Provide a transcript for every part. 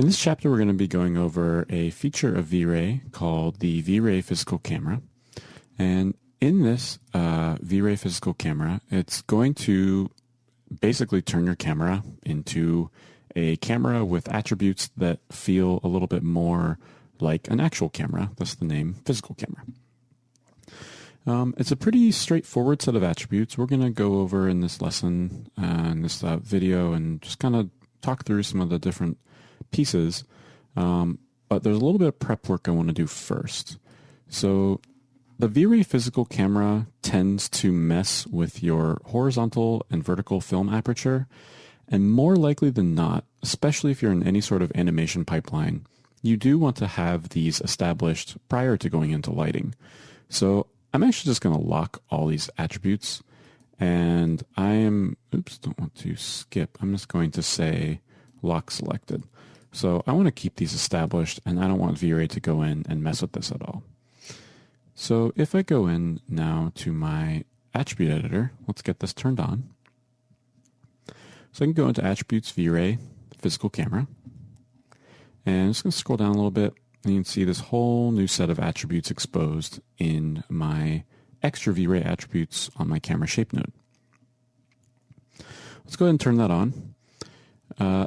In this chapter, we're going to be going over a feature of Vray called the Vray physical camera. And in this Vray physical camera, it's going to basically turn your camera into a camera with attributes that feel a little bit more like an actual camera. That's the name, physical camera. It's a pretty straightforward set of attributes. We're going to go over in this lesson, in this video, and just kind of talk through some of the different pieces. But there's a little bit of prep work I want to do first. So the Vray physical camera tends to mess with your horizontal and vertical film aperture, and more likely than not, especially if you're in any sort of animation pipeline, you do want to have these established prior to going into lighting. So I'm actually just going to lock all these attributes, and don't want to skip. I'm just going to say lock selected. So I want to keep these established, and I don't want Vray to go in and mess with this at all. So if I go in now to my attribute editor, let's get this turned on. So I can go into attributes, Vray, physical camera, and I'm just going to scroll down a little bit, and you can see this whole new set of attributes exposed in my extra Vray attributes on my camera shape node. Let's go ahead and turn that on.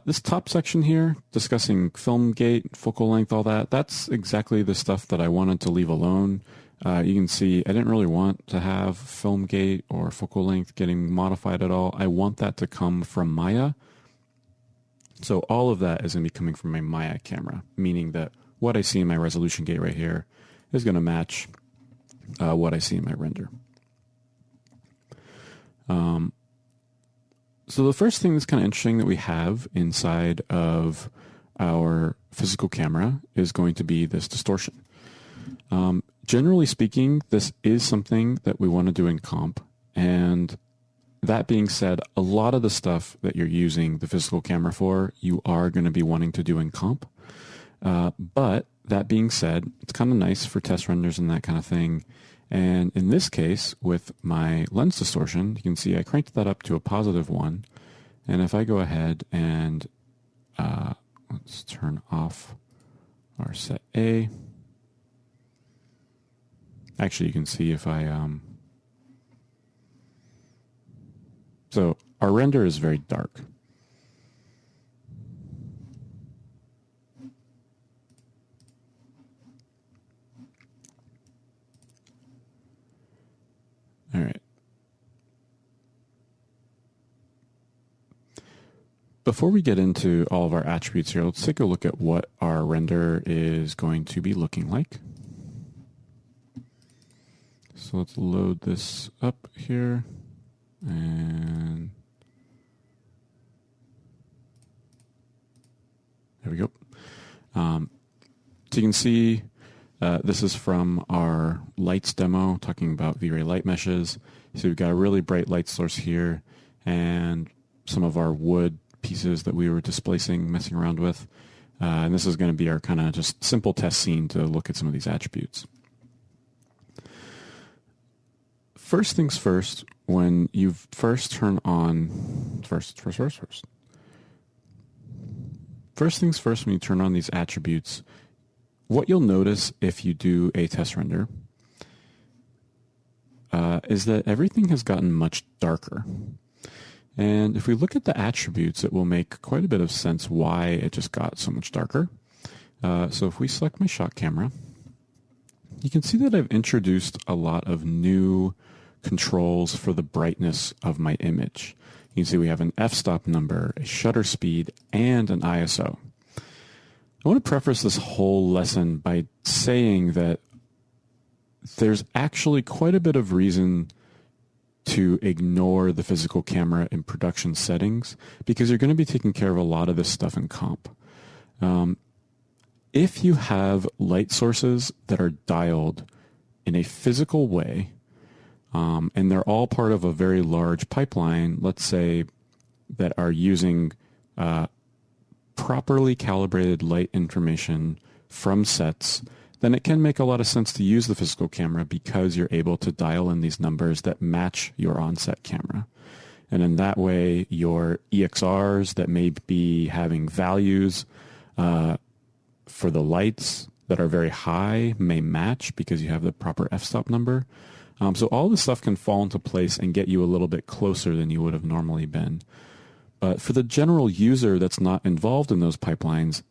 This top section here, discussing film gate, focal length, all that, that's exactly the stuff that I wanted to leave alone. You can see I didn't really want to have film gate or focal length getting modified at all. I want that to come from Maya. So all of that is going to be coming from my Maya camera, meaning that what I see in my resolution gate right here is going to match what I see in my render. So the first thing that's kind of interesting that we have inside of our physical camera is going to be this distortion. Generally speaking, this is something that we want to do in comp. And that being said, a lot of the stuff that you're using the physical camera for, you are going to be wanting to do in comp. But that being said, it's kind of nice for test renders and that kind of thing. And in this case, with my lens distortion, you can see I cranked that up to a +1. And if I go ahead and let's turn off our set A. Actually, you can see if I... So our render is very dark. All right. Before we get into all of our attributes here, let's take a look at what our render is going to be looking like. So let's load this up here. And there we go. So you can see this is from our lights demo, talking about Vray light meshes. So we've got a really bright light source here, and some of our wood pieces that we were displacing, messing around with. And this is going to be our kind of just simple test scene to look at some of these attributes. First things first, when you first turn on, first things first, when you turn on these attributes, what you'll notice if you do a test render is that everything has gotten much darker. And if we look at the attributes, it will make quite a bit of sense why it just got so much darker. So if we select my shot camera, you can see that I've introduced a lot of new controls for the brightness of my image. You can see we have an f-stop number, a shutter speed, and an ISO. I want to preface this whole lesson by saying that there's actually quite a bit of reason to ignore the physical camera in production settings, because you're going to be taking care of a lot of this stuff in comp. If you have light sources that are dialed in a physical way, and they're all part of a very large pipeline, let's say, that are using properly calibrated light information from sets, then it can make a lot of sense to use the physical camera, because you're able to dial in these numbers that match your on-set camera. And in that way, your EXRs that may be having values For the lights that are very high may match because you have the proper f-stop number. So all this stuff can fall into place and get you a little bit closer than you would have normally been. But for the general user that's not involved in those pipelines,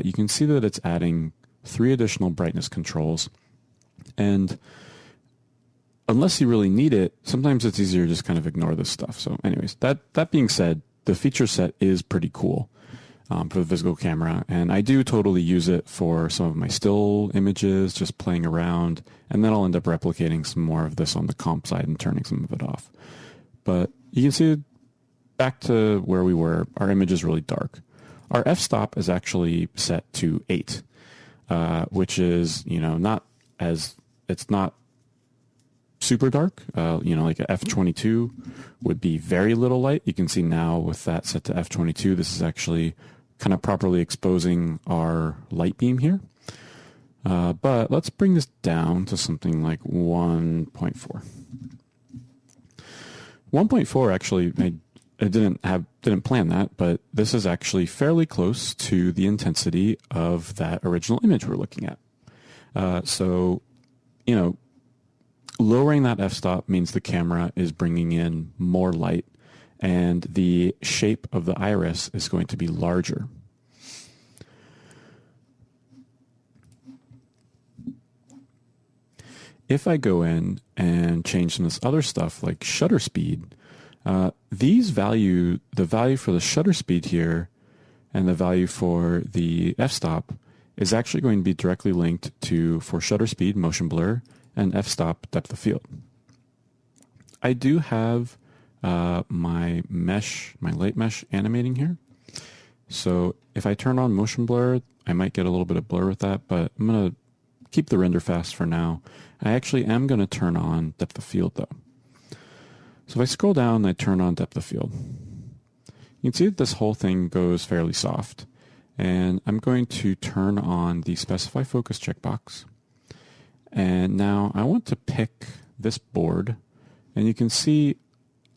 you can see that it's adding 3 additional brightness controls. And unless you really need it, sometimes it's easier to just kind of ignore this stuff. So anyways, that being said, the feature set is pretty cool for the physical camera. And I do totally use it for some of my still images, just playing around. And then I'll end up replicating some more of this on the comp side and turning some of it off. But you can see back to where we were, our image is really dark. Our f-stop is actually set to 8, which is, it's not super dark. Like a f22 would be very little light. You can see now with that set to f22, this is actually kind of properly exposing our light beam here. But let's bring this down to something like 1.4. 1.4 actually, I didn't plan that, but this is actually fairly close to the intensity of that original image we're looking at. Lowering that f-stop means the camera is bringing in more light, and the shape of the iris is going to be larger. If I go in and change some of this other stuff like shutter speed, the value for the shutter speed here and the value for the f-stop is actually going to be directly linked to, for shutter speed, motion blur, and f-stop, depth of field. I do have my light mesh animating here. So if I turn on motion blur, I might get a little bit of blur with that, but I'm going to keep the render fast for now. I actually am going to turn on depth of field though. So if I scroll down and I turn on depth of field, you can see that this whole thing goes fairly soft. And I'm going to turn on the specify focus checkbox. And now I want to pick this board, and you can see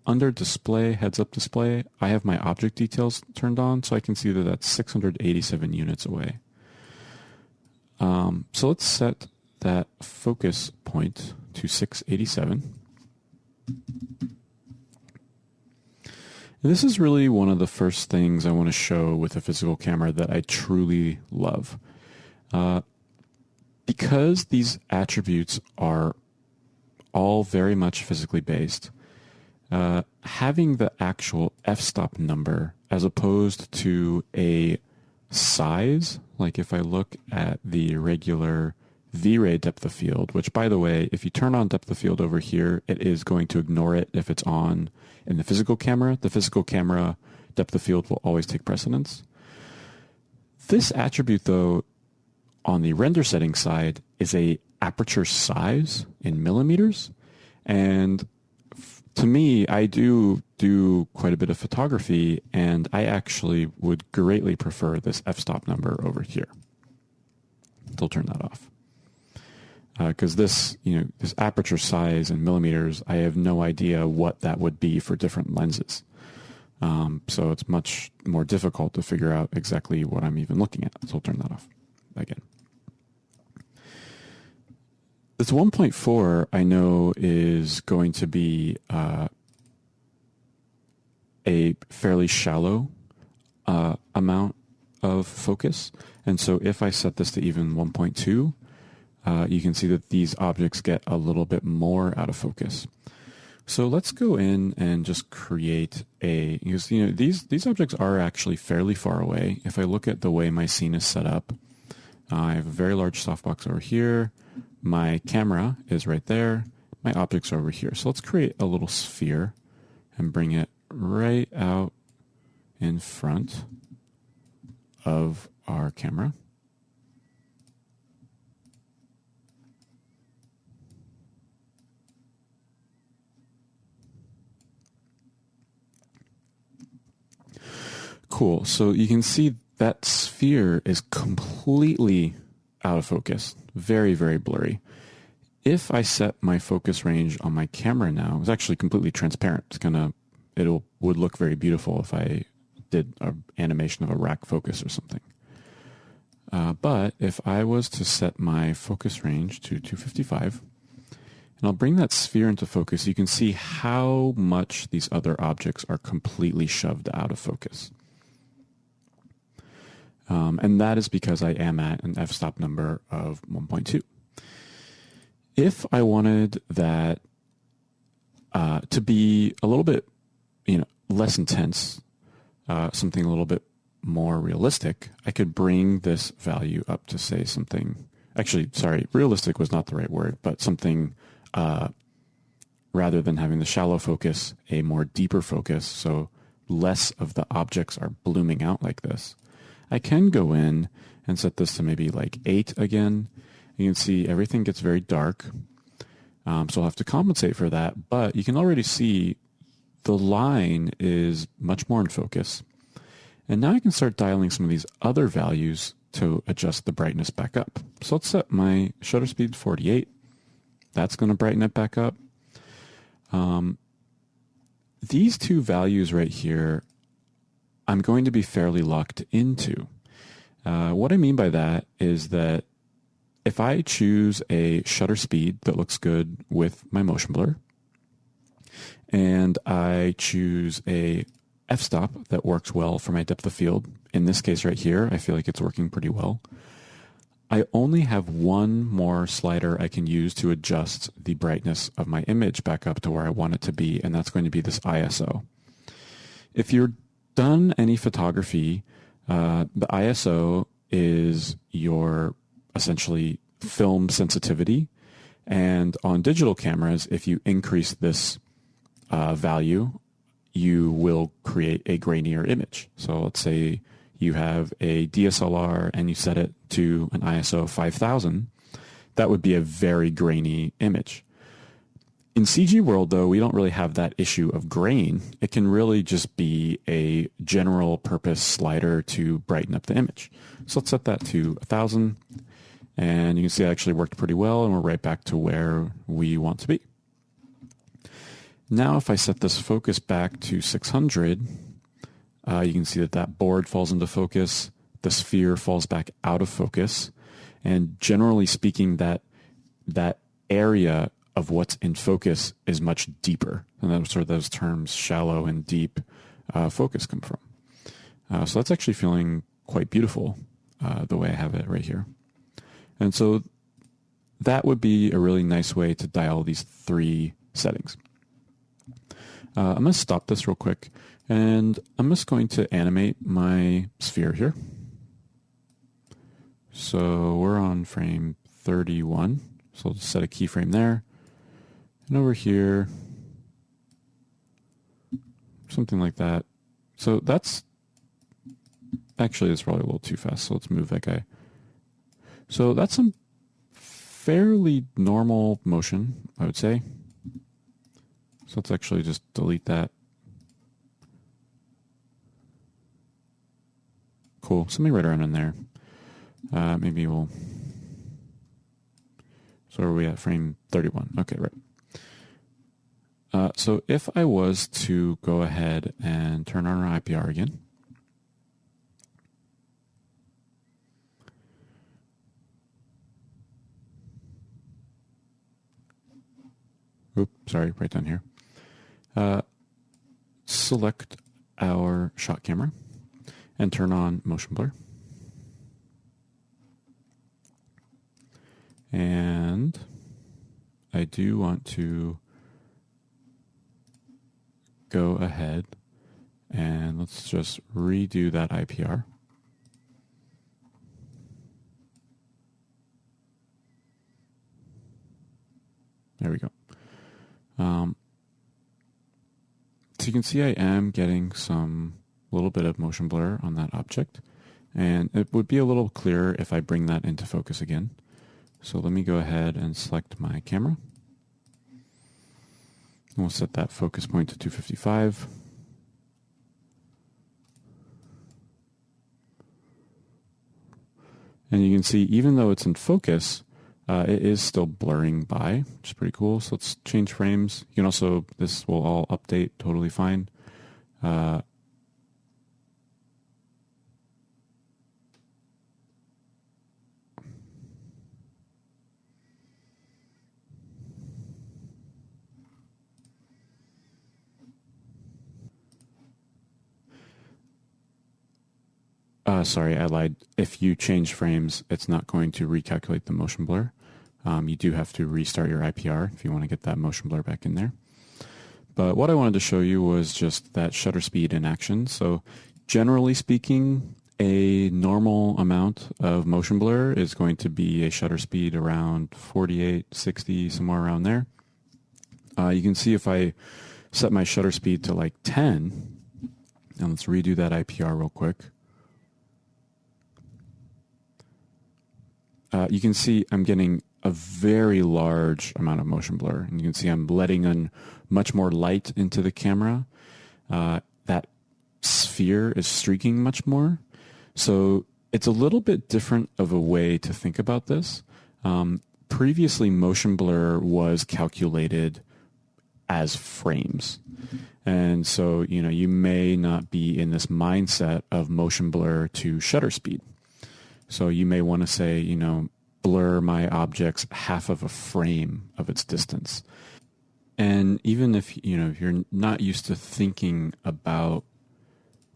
under display, heads up display, I have my object details turned on, so I can see that that's 687 units away. So let's set that focus point to 687. And this is really one of the first things I want to show with a physical camera that I truly love. Because these attributes are all very much physically based, having the actual f-stop number as opposed to a size, like if I look at the regular Vray depth of field, which by the way, if you turn on depth of field over here, it is going to ignore it if it's on in the physical camera. The physical camera depth of field will always take precedence. This attribute though, on the render setting side, is a aperture size in millimeters. And to me, I do quite a bit of photography, and I actually would greatly prefer this f-stop number over here. So I'll turn that off. Because this aperture size in millimeters, I have no idea what that would be for different lenses. So it's much more difficult to figure out exactly what I'm even looking at. So I'll turn that off again. This 1.4 I know is going to be a fairly shallow amount of focus. And so if I set this to even 1.2, you can see that these objects get a little bit more out of focus. So let's go in and just create because these objects are actually fairly far away. If I look at the way my scene is set up, I have a very large softbox over here. My camera is right there. My objects are over here. So let's create a little sphere and bring it right out in front of our camera. Cool. So you can see that sphere is completely out of focus. Very, very blurry. If I set my focus range on my camera now, it's actually completely transparent. It would look very beautiful if I did an animation of a rack focus or something. But if I was to set my focus range to 255, and I'll bring that sphere into focus, you can see how much these other objects are completely shoved out of focus. And that is because I am at an f-stop number of 1.2. If I wanted that to be a little bit, less intense, something a little bit more realistic, I could bring this value up to say something. Actually, sorry, realistic was not the right word, but something rather than having the shallow focus, a more deeper focus, so less of the objects are blooming out like this. I can go in and set this to maybe like 8 again. You can see everything gets very dark. So I'll have to compensate for that, but you can already see the line is much more in focus. And now I can start dialing some of these other values to adjust the brightness back up. So let's set my shutter speed to 48. That's going to brighten it back up. These two values right here, I'm going to be fairly locked into. What I mean by that is that if I choose a shutter speed that looks good with my motion blur, and I choose a f-stop that works well for my depth of field, in this case right here, I feel like it's working pretty well, I only have one more slider I can use to adjust the brightness of my image back up to where I want it to be, and that's going to be this ISO. If you're done any photography, the ISO is your essentially film sensitivity, and on digital cameras, if you increase this value, you will create a grainier image. So let's say you have a DSLR and you set it to an ISO 5000, that would be a very grainy image. In CG world, though, we don't really have that issue of grain. It can really just be a general purpose slider to brighten up the image. So let's set that to 1000, and you can see it actually worked pretty well, and we're right back to where we want to be. Now if I set this focus back to 600, you can see that that board falls into focus, the sphere falls back out of focus, and generally speaking, that area of what's in focus is much deeper, and that's where those terms shallow and deep focus come from. So that's actually feeling quite beautiful the way I have it right here. And so that would be a really nice way to dial these three settings. I'm going to stop this real quick, and I'm just going to animate my sphere here. So we're on frame 31, so I'll just set a keyframe there. And over here, something like that. So that's probably a little too fast, so let's move that guy. So that's some fairly normal motion, I would say. So let's actually just delete that. Cool, something right around in there. Maybe we'll... So are we at frame 31? Okay, right. So if I was to go ahead and turn on our IPR again, sorry, right down here. Select our shot camera and turn on motion blur. And I do want to go ahead and let's just redo that IPR. There we go. So you can see I am getting some little bit of motion blur on that object, and it would be a little clearer if I bring that into focus again. So let me go ahead and select my camera. And we'll set that focus point to 255. And you can see even though it's in focus, it is still blurring by, which is pretty cool. So let's change frames. You can also, this will all update totally fine. Sorry, I lied. If you change frames, it's not going to recalculate the motion blur. You do have to restart your IPR if you want to get that motion blur back in there. But what I wanted to show you was just that shutter speed in action. So generally speaking, a normal amount of motion blur is going to be a shutter speed around 48, 60, somewhere around there. You can see if I set my shutter speed to like 10, and let's redo that IPR real quick. You can see I'm getting a very large amount of motion blur, and you can see I'm letting in much more light into the camera. That sphere is streaking much more. So it's a little bit different of a way to think about this. Previously, motion blur was calculated as frames. And so, you may not be in this mindset of motion blur to shutter speed. So you may want to say, blur my objects half of a frame of its distance. And even if, if you're not used to thinking about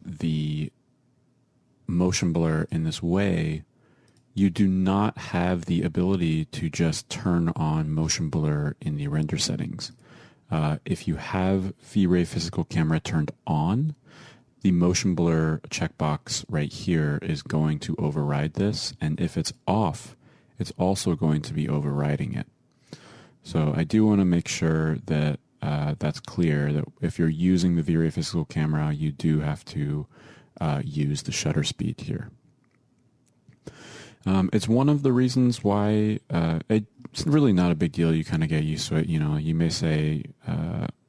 the motion blur in this way, you do not have the ability to just turn on motion blur in the render settings. If you have Vray physical camera turned on, the motion blur checkbox right here is going to override this, and if it's off, it's also going to be overriding it. So I do want to make sure that that's clear, that if you're using the Vray physical camera, you do have to use the shutter speed here. It's one of the reasons why it's really not a big deal. You kind of get used to it. You may say,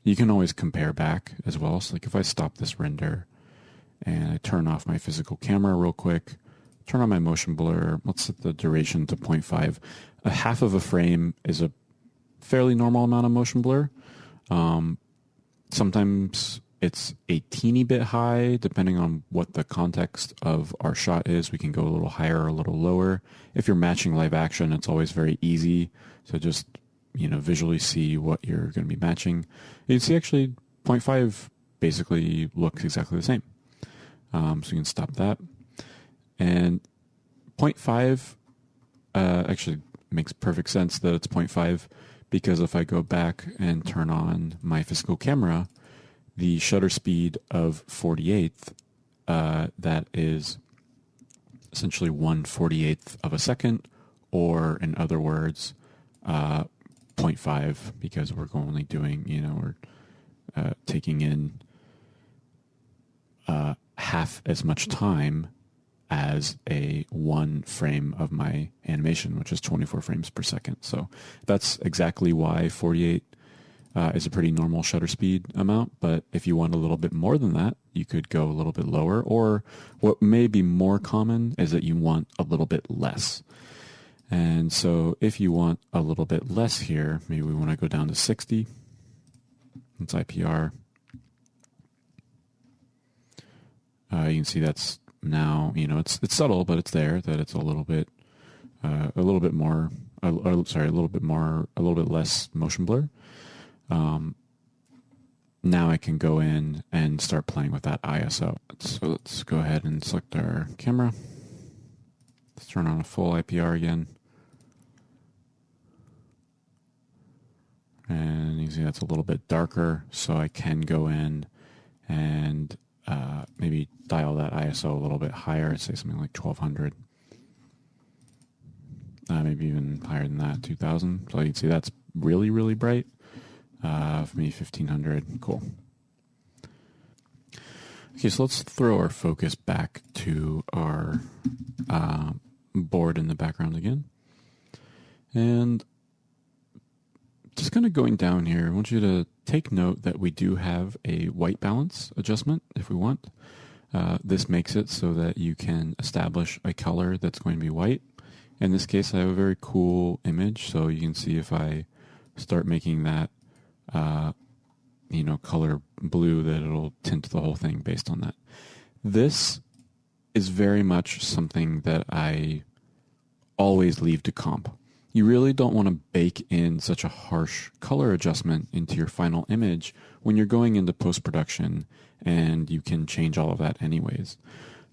you can always compare back as well. So like if I stop this render and I turn off my physical camera real quick, turn on my motion blur, let's set the duration to 0.5. A half of a frame is a fairly normal amount of motion blur. Sometimes it's a teeny bit high, depending on what the context of our shot is. We can go a little higher or a little lower. If you're matching live action, it's always very easy to just, visually see what you're going to be matching. You can see actually 0.5 basically looks exactly the same. So you can stop that. And 0.5 actually makes perfect sense that it's 0.5, because if I go back and turn on my physical camera, the shutter speed of 48th, that is essentially 1/48th of a second, or in other words, 0.5, because we're only doing, we're taking in half as much time as a one frame of my animation, which is 24 frames per second. So that's exactly why 48 is a pretty normal shutter speed amount. But if you want a little bit more than that, you could go a little bit lower, or what may be more common is that you want a little bit less. And so if you want a little bit less here, maybe we want to go down to 60. Let's IPR. You can see that's now, it's subtle, but it's there, that it's a little bit more, a little bit less motion blur. Now I can go in and start playing with that ISO. So let's go ahead and select our camera. Let's turn on a full IPR again. And you can see that's a little bit darker, so I can go in and maybe dial that ISO a little bit higher, say something like 1200. Maybe even higher than that, 2000. So you can see that's really, really bright. For me, 1500. Cool. Okay, so let's throw our focus back to our board in the background again. And just kind of going down here, I want you to take note that we do have a white balance adjustment if we want. This makes it so that you can establish a color that's going to be white. In this case, I have a very cool image, so you can see if I start making that color blue, that it'll tint the whole thing based on that. This is very much something that I always leave to comp. You really don't want to bake in such a harsh color adjustment into your final image when you're going into post-production, and you can change all of that anyways.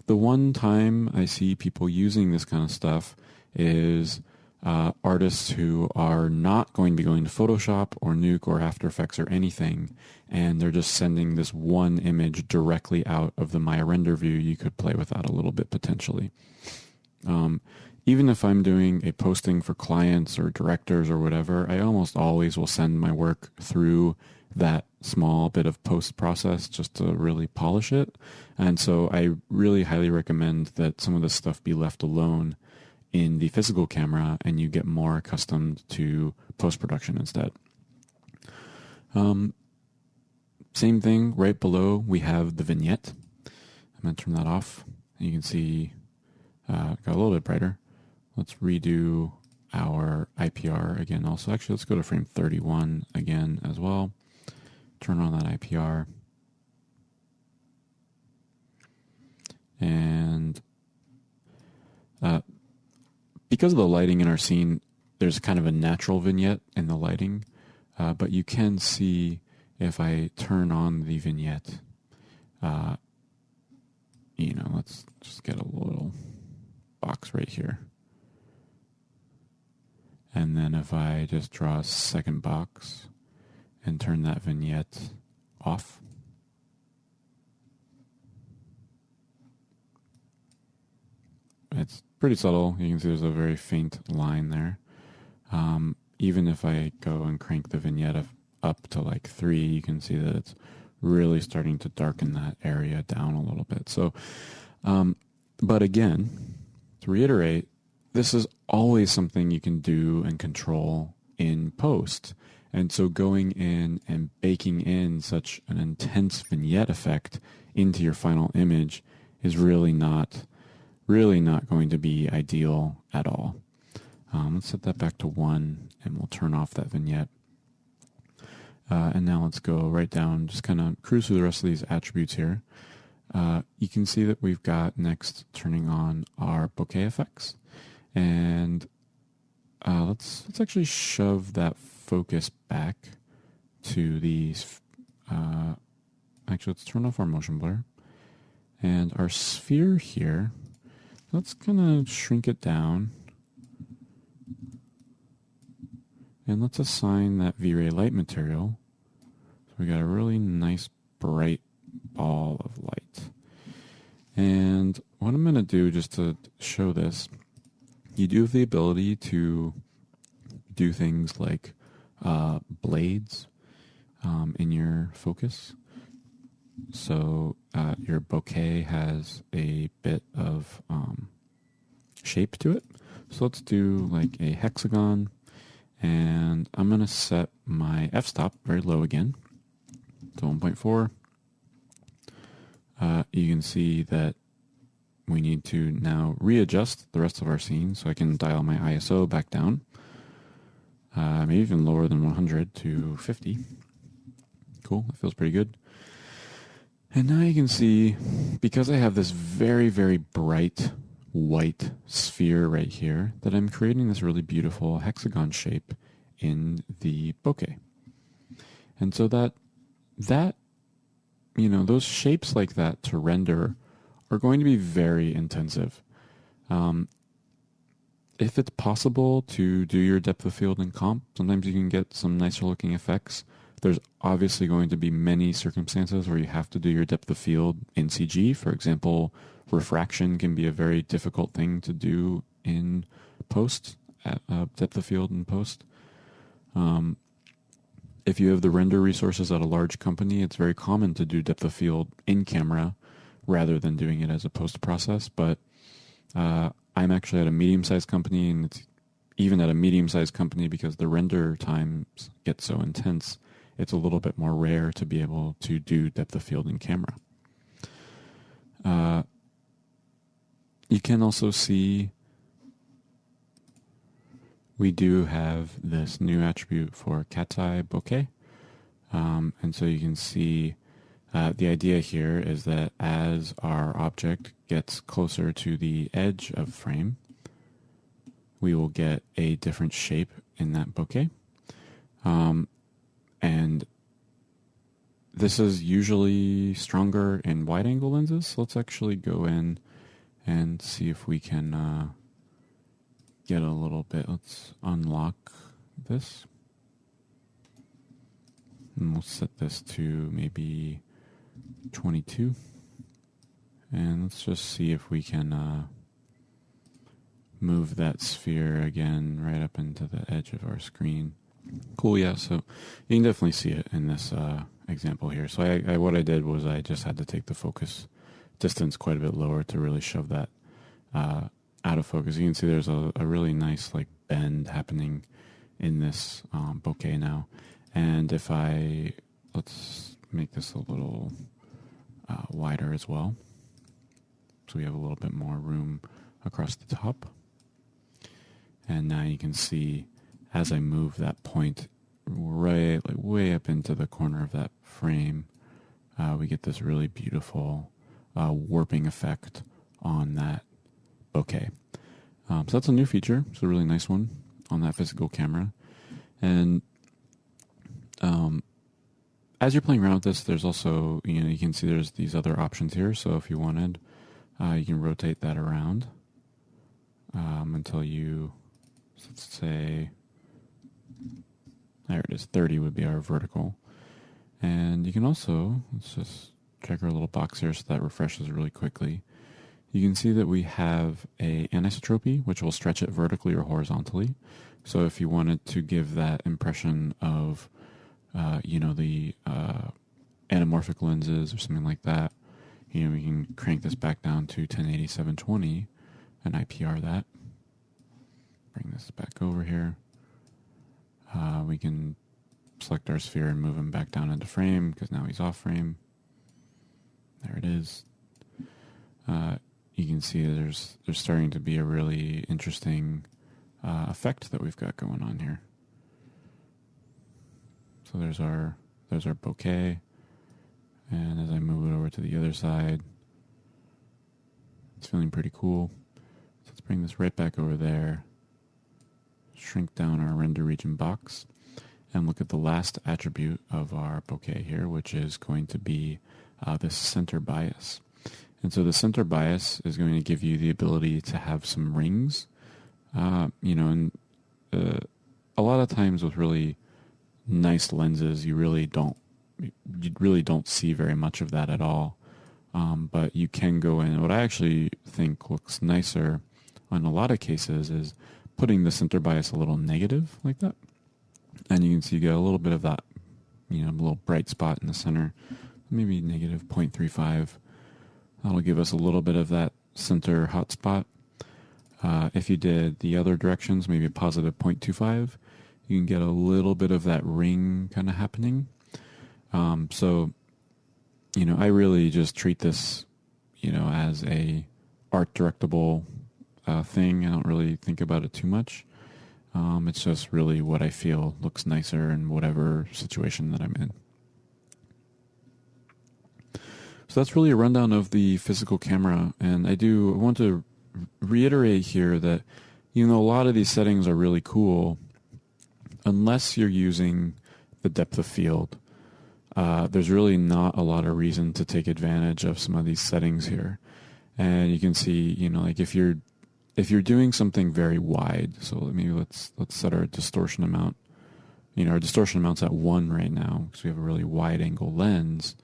The one time I see people using this kind of stuff is artists who are not going to be going to Photoshop or Nuke or After Effects or anything, and they're just sending this one image directly out of the Maya render view. You could play with that a little bit potentially. Even if I'm doing a posting for clients or directors or whatever, I almost always will send my work through that small bit of post process just to really polish it. And so I really highly recommend that some of this stuff be left alone in the physical camera and you get more accustomed to post-production instead. Same thing, right below we have the vignette. I'm going to turn that off. You can see got a little bit brighter. Let's redo our IPR again also. Actually, let's go to frame 31 again as well. Turn on that IPR. And because of the lighting in our scene, there's kind of a natural vignette in the lighting. But you can see if I turn on the vignette, let's just get a little box right here. And then if I just draw a second box and turn that vignette off, it's pretty subtle. You can see there's a very faint line there. Even if I go and crank the vignette up to like 3, you can see that it's really starting to darken that area down a little bit. So, but again, to reiterate, this is always something you can do and control in post. And so going in and baking in such an intense vignette effect into your final image is really not going to be ideal at all. Let's set that back to 1 and we'll turn off that vignette. And now let's go right down, just kind of cruise through the rest of these attributes here. You can see that we've got next turning on our bokeh effects. And let's actually shove that focus back to these. Actually, let's turn off our motion blur. And our sphere here, let's kind of shrink it down. And let's assign that V-Ray light material. So we got a really nice bright ball of light. And what I'm going to do just to show this, you do have the ability to do things like blades in your focus. So your bokeh has a bit of shape to it. So let's do like a hexagon. And I'm going to set my f-stop very low again to 1.4. You can see that we need to now readjust the rest of our scene, so I can dial my ISO back down, maybe even lower than 100 to 50. Cool, that feels pretty good. And now you can see, because I have this very, very bright white sphere right here, that I'm creating this really beautiful hexagon shape in the bokeh. And so that those shapes like that to render are going to be very intensive. If it's possible to do your depth of field in comp, sometimes you can get some nicer looking effects. There's obviously going to be many circumstances where you have to do your depth of field in CG. For example, refraction can be a very difficult thing to do in post, depth of field in post. If you have the render resources at a large company, it's very common to do depth of field in camera rather than doing it as a post process. But I'm actually at a medium-sized company, and it's even at a medium-sized company, because the render times get so intense, it's a little bit more rare to be able to do depth of field in camera. You can also see we do have this new attribute for cat's eye bokeh. And so you can see the idea here is that as our object gets closer to the edge of frame, we will get a different shape in that bokeh. And this is usually stronger in wide angle lenses. So let's actually go in and see if we can get a little bit. Let's unlock this. And we'll set this to maybe 22. And let's just see if we can move that sphere again right up into the edge of our screen. Cool, yeah, so you can definitely see it in this example here. So what I did was I just had to take the focus distance quite a bit lower to really shove that out of focus. You can see there's a really nice like bend happening in this bokeh now. And if let's make this a little wider as well, so we have a little bit more room across the top. And now you can see as I move that point right, like way up into the corner of that frame, we get this really beautiful warping effect on that bokeh. So that's a new feature. It's a really nice one on that physical camera. And as you're playing around with this, there's also, you can see there's these other options here. So if you wanted, you can rotate that around until let's say, there it is, 30 would be our vertical. And you can also, let's just check our little box here so that refreshes really quickly. You can see that we have a anisotropy, which will stretch it vertically or horizontally. So if you wanted to give that impression of the anamorphic lenses or something like that, we can crank this back down to 1080 720 and IPR that. Bring this back over here. We can select our sphere and move him back down into frame because now he's off frame. There it is. You can see there's starting to be a really interesting effect that we've got going on here. So there's our bokeh, and as I move it over to the other side, it's feeling pretty cool. So let's bring this right back over there, shrink down our render region box, and look at the last attribute of our bokeh here, which is going to be this center bias. And so the center bias is going to give you the ability to have some rings, and a lot of times with really nice lenses, you really don't see very much of that at all. But you can go in. What I actually think looks nicer in a lot of cases is putting the center bias a little negative like that. And you can see you get a little bit of that, a little bright spot in the center, maybe negative 0.35. That'll give us a little bit of that center hotspot. If you did the other directions, maybe a positive 0.25, you can get a little bit of that ring kind of happening. So, I really just treat this, as a art directable thing. I don't really think about it too much. It's just really what I feel looks nicer in whatever situation that I'm in. So that's really a rundown of the physical camera. And I want to reiterate here that, a lot of these settings are really cool unless you're using the depth of field. There's really not a lot of reason to take advantage of some of these settings here. And you can see, like if you're doing something very wide, so maybe let's set our distortion amount. Our distortion amount's at 1 right now because we have a really wide angle lens.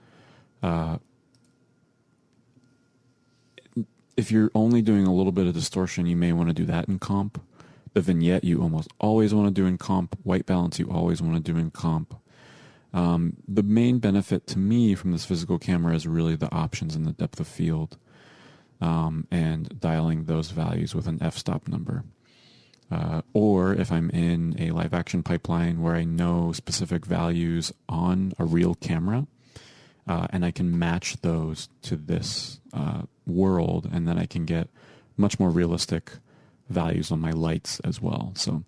If you're only doing a little bit of distortion, you may want to do that in comp. The vignette you almost always want to do in comp. White balance you always want to do in comp. The main benefit to me from this physical camera is really the options in the depth of field, and dialing those values with an f-stop number. Or if I'm in a live action pipeline where I know specific values on a real camera, and I can match those to this world, and then I can get much more realistic values on my lights as well. So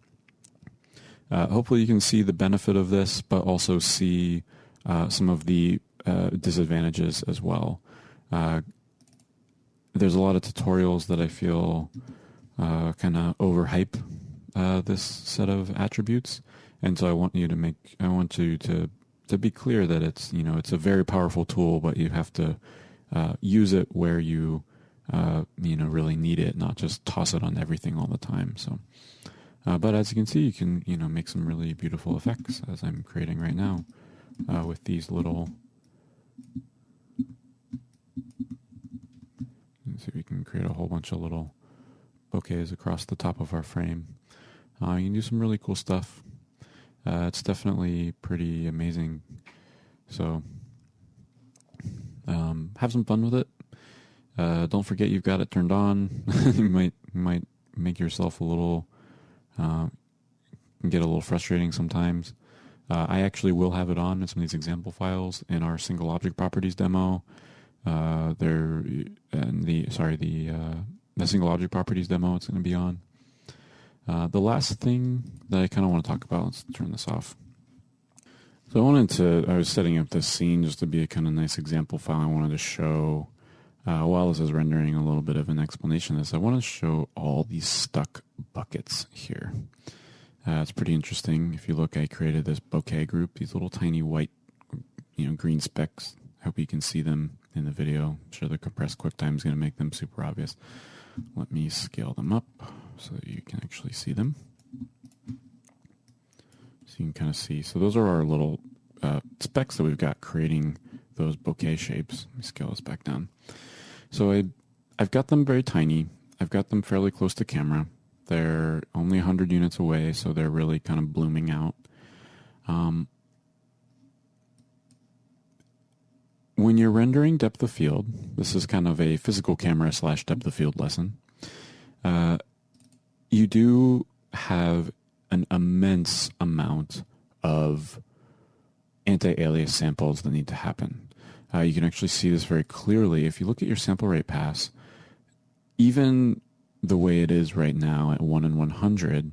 hopefully you can see the benefit of this, but also see some of the disadvantages as well. There's a lot of tutorials that I feel kind of overhype this set of attributes, and so I want you to be clear that it's it's a very powerful tool, but you have to use it where you really need it, not just toss it on everything all the time. So, but as you can see, you can, make some really beautiful effects as I'm creating right now with these little. Let's see if we can create a whole bunch of little bokehs across the top of our frame. You can do some really cool stuff. It's definitely pretty amazing. So have some fun with it. Don't forget you've got it turned on. You might make yourself a little get a little frustrating sometimes. I actually will have it on in some of these example files in our single object properties demo. The single object properties demo it's going to be on. The last thing that I kind of want to talk about, let's turn this off. So I was setting up this scene just to be a kind of nice example file. I wanted to show, while this is rendering, a little bit of an explanation of this. I want to show all these stuck buckets here. It's pretty interesting. If you look, I created this bokeh group, these little tiny white, green specks. I hope you can see them in the video. I'm sure the compressed QuickTime is going to make them super obvious. Let me scale them up so that you can actually see them. So you can kind of see. So those are our little specs that we've got creating those bokeh shapes. Let me scale this back down. So I've got them very tiny. I've got them fairly close to camera. They're only 100 units away, so they're really kind of blooming out. When you're rendering depth of field, this is kind of a physical camera / depth of field lesson. You do have an immense amount of anti-alias samples that need to happen. You can actually see this very clearly. If you look at your sample rate pass, even the way it is right now at 1 in 100,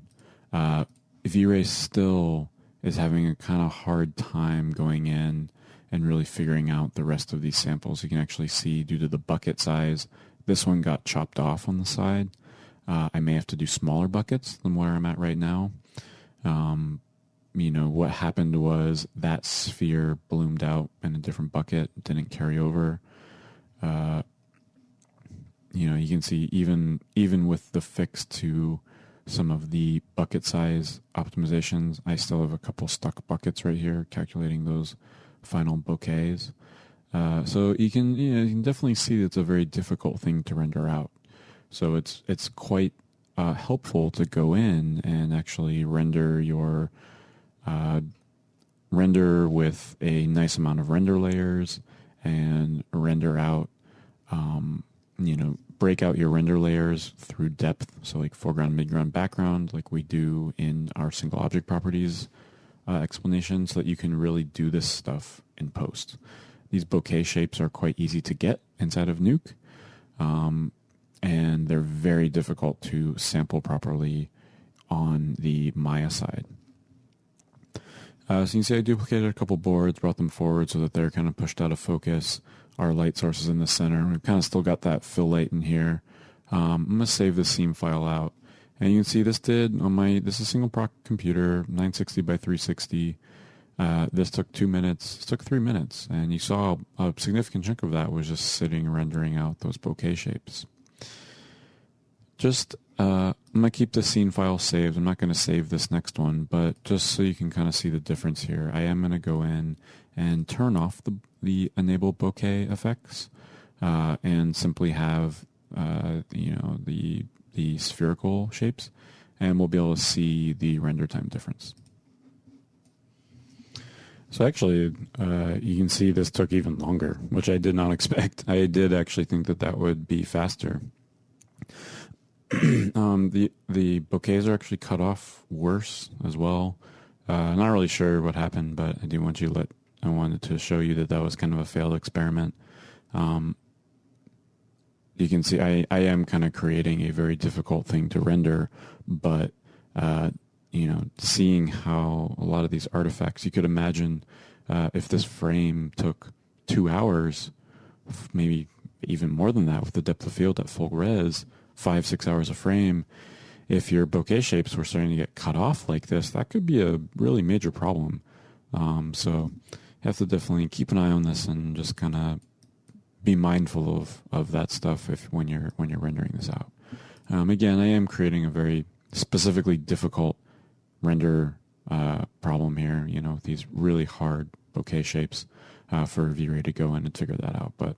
V-Ray still is having a kind of hard time going in and really figuring out the rest of these samples. You can actually see, due to the bucket size, this one got chopped off on the side. I may have to do smaller buckets than where I'm at right now. What happened was that sphere bloomed out in a different bucket, didn't carry over. You can see even with the fix to some of the bucket size optimizations, I still have a couple stuck buckets right here calculating those final bokehs. So you can definitely see that it's a very difficult thing to render out. So it's quite helpful to go in and actually render your render with a nice amount of render layers and render out break out your render layers through depth, so like foreground, midground, background, like we do in our single object properties explanation, so that you can really do this stuff in post. These bokeh shapes are quite easy to get inside of Nuke, and they're very difficult to sample properly on the Maya side. So you can see I duplicated a couple boards, brought them forward so that they're kind of pushed out of focus. Our light source is in the center. We've kind of still got that fill light in here. I'm going to save this scene file out. And you can see this is a single proc computer, 960 by 360. This took 2 minutes. This took 3 minutes. And you saw a significant chunk of that was just sitting rendering out those bokeh shapes. I'm going to keep the scene file saved. I'm not going to save this next one, but just so you can kind of see the difference here, I am going to go in and turn off the enable bokeh effects and simply have the spherical shapes, and we'll be able to see the render time difference. So actually, you can see this took even longer, which I did not expect. I did actually think that would be faster. The bokehs are actually cut off worse as well. Not really sure what happened, but I wanted to show you that was kind of a failed experiment. You can see I am kind of creating a very difficult thing to render, but seeing how a lot of these artifacts, you could imagine if this frame took 2 hours, maybe even more than that with the depth of field at full res, 5-6 hours a frame, if your bokeh shapes were starting to get cut off like this, that could be a really major problem. So you have to definitely keep an eye on this and just kind of be mindful of that stuff when you're rendering this out. Again, I am creating a very specifically difficult render problem here, with these really hard bokeh shapes for V-Ray to go in and figure that out. But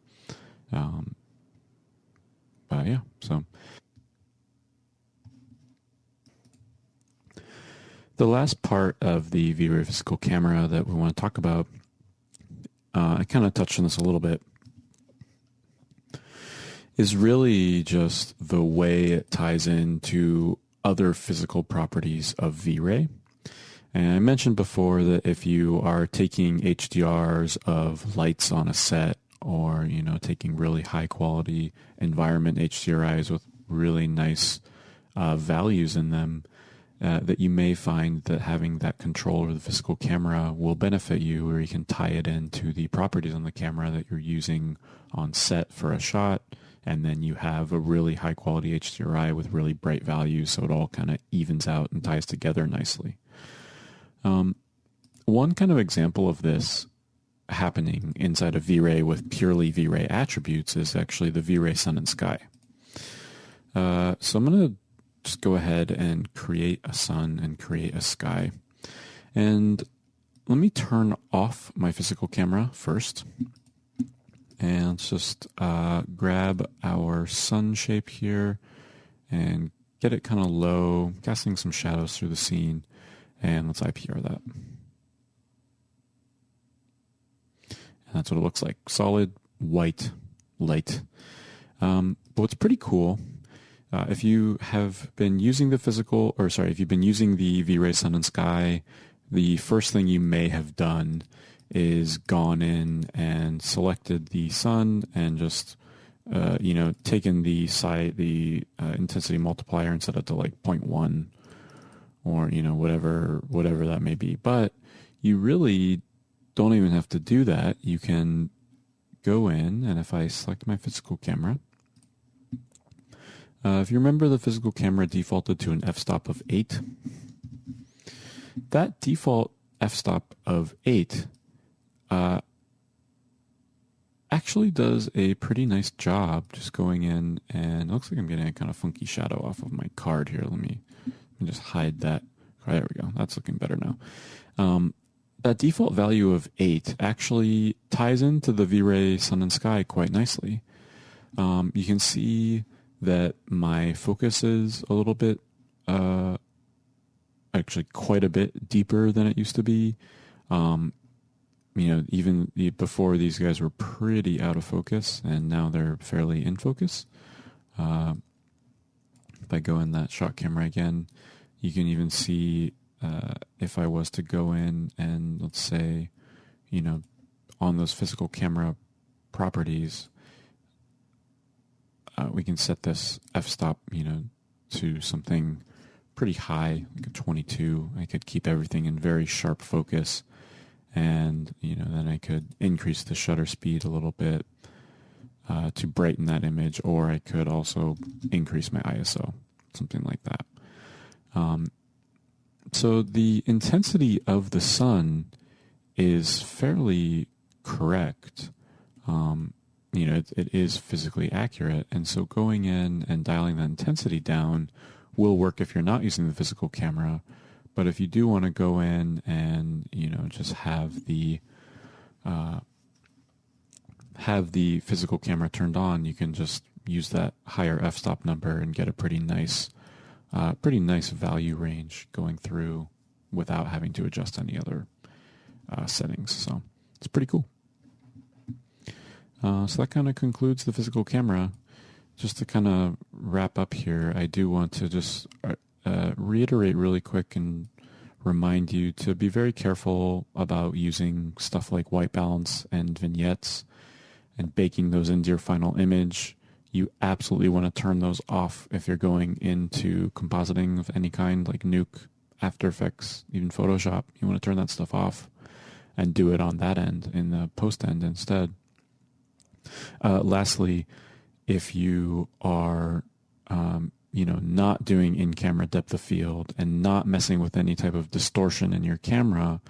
yeah, so the last part of the V-Ray physical camera that we want to talk about, I kind of touched on this a little bit, is really just the way it ties into other physical properties of V-Ray. And I mentioned before that if you are taking HDRs of lights on a set, or taking really high quality environment HDRIs with really nice values in them, that you may find that having that control over the physical camera will benefit you, or you can tie it into the properties on the camera that you're using on set for a shot, and then you have a really high quality HDRI with really bright values, so it all kind of evens out and ties together nicely. One kind of example of this happening inside of V-Ray with purely V-Ray attributes is actually the V-Ray Sun and Sky. So I'm going to just go ahead and create a sun and create a sky. And let me turn off my physical camera first. And let's just grab our sun shape here and get it kind of low, casting some shadows through the scene. And let's IPR that. And that's what it looks like. Solid, white, light. But what's pretty cool, if you have been using if you've been using the V-Ray Sun and Sky, the first thing you may have done is gone in and selected the sun and just, taken the intensity multiplier and set it to like 0.1 or, whatever that may be. But you really don't even have to do that. You can go in, and if I select my physical camera, if you remember, the physical camera defaulted to an f-stop of 8. That default f-stop of 8 actually does a pretty nice job just going in, and it looks like I'm getting a kind of funky shadow off of my card here. Let me just hide that. There we go. That's looking better now. That default value of 8 actually ties into the V-Ray Sun and Sky quite nicely. You can see that my focus is a little bit, actually quite a bit deeper than it used to be. Even before, these guys were pretty out of focus, and now they're fairly in focus. If I go in that shot camera again, you can even see if I was to go in and, let's say, on those physical camera properties, we can set this f-stop, to something pretty high, like a 22. I could keep everything in very sharp focus, and, then I could increase the shutter speed a little bit to brighten that image, or I could also increase my ISO, something like that. So the intensity of the sun is fairly correct. It is physically accurate. And so going in and dialing that intensity down will work if you're not using the physical camera. But if you do want to go in and, just have the physical camera turned on, you can just use that higher f-stop number and get a pretty nice value range going through without having to adjust any other settings. So it's pretty cool. So that kind of concludes the physical camera. Just to kind of wrap up here, I do want to just reiterate really quick and remind you to be very careful about using stuff like white balance and vignettes and baking those into your final image. You absolutely want to turn those off if you're going into compositing of any kind, like Nuke, After Effects, even Photoshop. You want to turn that stuff off and do it on that end, in the post end instead. Lastly, if you are not doing in-camera depth of field and not messing with any type of distortion in your camera,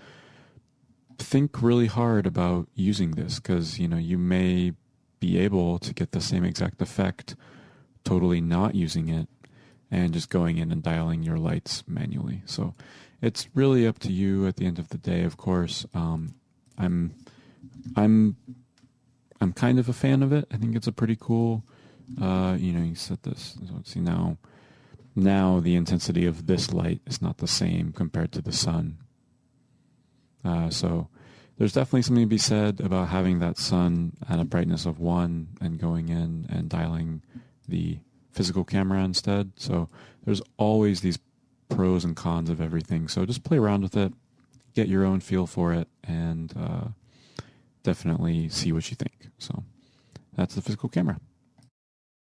think really hard about using this, because you may be able to get the same exact effect totally not using it and just going in and dialing your lights manually. So it's really up to you at the end of the day, of course. I'm kind of a fan of it. I think it's a pretty cool, you set this. So let's see now the intensity of this light is not the same compared to the sun. So there's definitely something to be said about having that sun at a brightness of 1 and going in and dialing the physical camera instead. So there's always these pros and cons of everything. So just play around with it, get your own feel for it, and definitely see what you think. So that's the physical camera.